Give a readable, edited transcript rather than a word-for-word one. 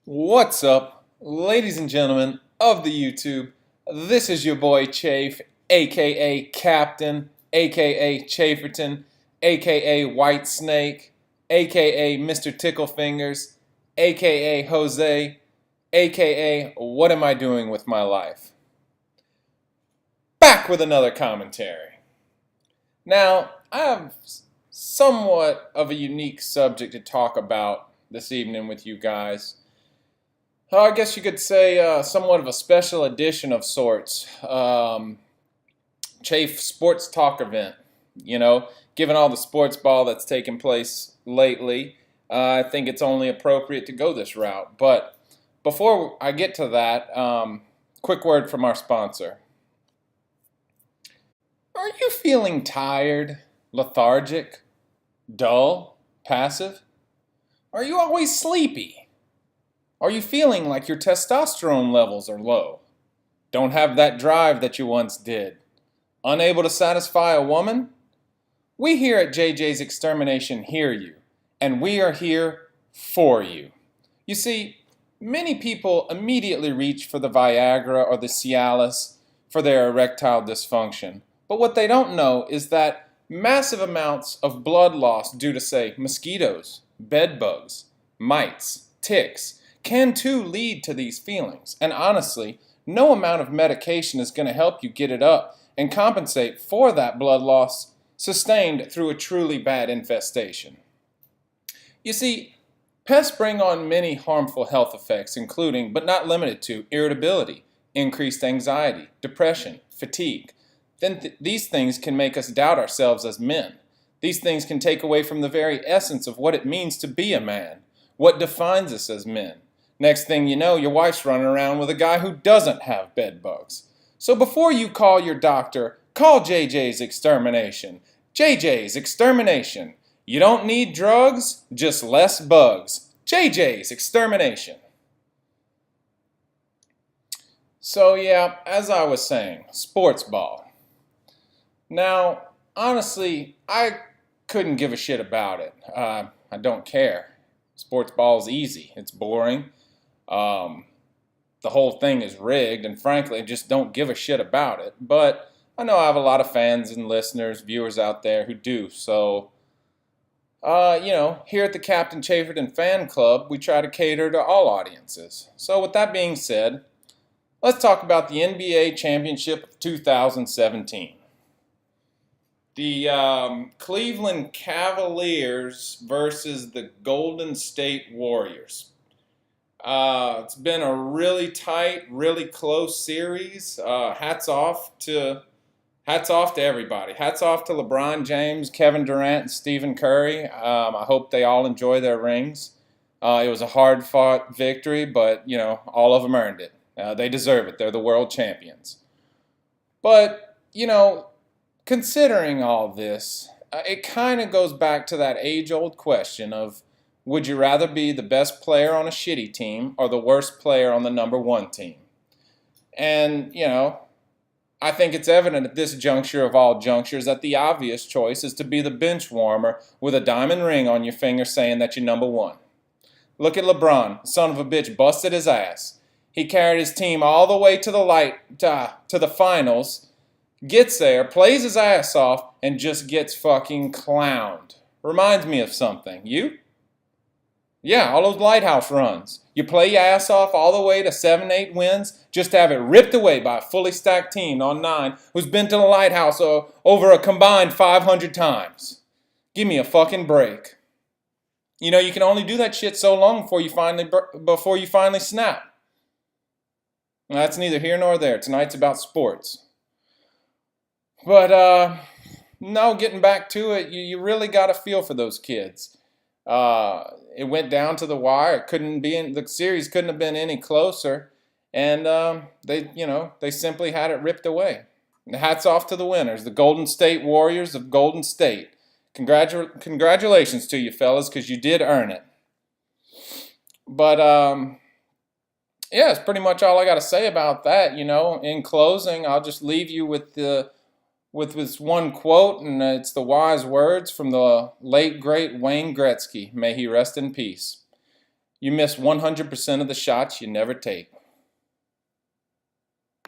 What's up, ladies and gentlemen of the YouTube? This is your boy Chafe, aka Captain, aka Chaferton, aka White Snake, aka Mr. Ticklefingers, aka Jose, aka What Am I Doing with My Life? Back with another commentary. Now, I have somewhat of a unique subject to talk about this evening with you guys. I guess you could say somewhat of a special edition of sorts. Chafe Sports Talk event. Given all the sports ball that's taken place lately, I think it's only appropriate to go this route. But before I get to that, quick word from our sponsor. Are you feeling tired, lethargic, dull, passive? Are you always sleepy? Are you feeling like your testosterone levels are low? Don't have that drive that you once did? Unable to satisfy a woman? We here at JJ's Extermination hear you, and we are here for you. You see, many people immediately reach for the Viagra or the Cialis for their erectile dysfunction. But what they don't know is that massive amounts of blood loss due to, say, mosquitoes, bed bugs, mites, ticks, can too lead to these feelings. And honestly, no amount of medication is going to help you get it up and compensate for that blood loss sustained through a truly bad infestation. You see, pests bring on many harmful health effects, including, but not limited to, irritability, increased anxiety, depression, fatigue. Then these things can make us doubt ourselves as men. These things can take away from the very essence of what it means to be a man, what defines us as men. Next thing you know, your wife's running around with a guy who doesn't have bed bugs. So before you call your doctor, call JJ's Extermination. JJ's Extermination. You don't need drugs, just less bugs. JJ's Extermination. So yeah, as I was saying, Sportsball. Now, honestly, I couldn't give a shit about it. I don't care. Sportsball is easy. It's boring. The whole thing is rigged, and frankly, I just don't give a shit about it. But I know I have a lot of fans and listeners, viewers out there who do. So, here at the Captain Chaferton Fan Club, we try to cater to all audiences. So with that being said, let's talk about the NBA Championship of 2017. The Cleveland Cavaliers versus the Golden State Warriors. It's been a really tight, really close series. Hats off to everybody. Hats off to LeBron James, Kevin Durant, and Stephen Curry. I hope they all enjoy their rings. It was a hard-fought victory, but all of them earned it. They deserve it. They're the world champions. But considering all this, it kind of goes back to that age-old question of, would you rather be the best player on a shitty team or the worst player on the number one team? And, I think it's evident at this juncture of all junctures that the obvious choice is to be the bench warmer with a diamond ring on your finger saying that you're number one. Look at LeBron, son of a bitch, busted his ass. He carried his team all the way to the finals, gets there, plays his ass off, and just gets fucking clowned. Reminds me of something. You? Yeah, all those lighthouse runs. You play your ass off all the way to 7-8 wins, just to have it ripped away by a fully stacked team on 9 who's been to the lighthouse over a combined 500 times. Give me a fucking break. You can only do that shit so long before you finally snap. That's neither here nor there. Tonight's about sports. But, no, getting back to it, you really got to feel for those kids. It went down to the wire. The series couldn't have been any closer. And they simply had it ripped away. And hats off to the winners, the Golden State Warriors of Golden State. Congratulations to you, fellas, because you did earn it. But, yeah, it's pretty much all I got to say about that. In closing, I'll just leave you with this one quote, and it's the wise words from the late, great Wayne Gretzky. May he rest in peace. You miss 100% of the shots you never take.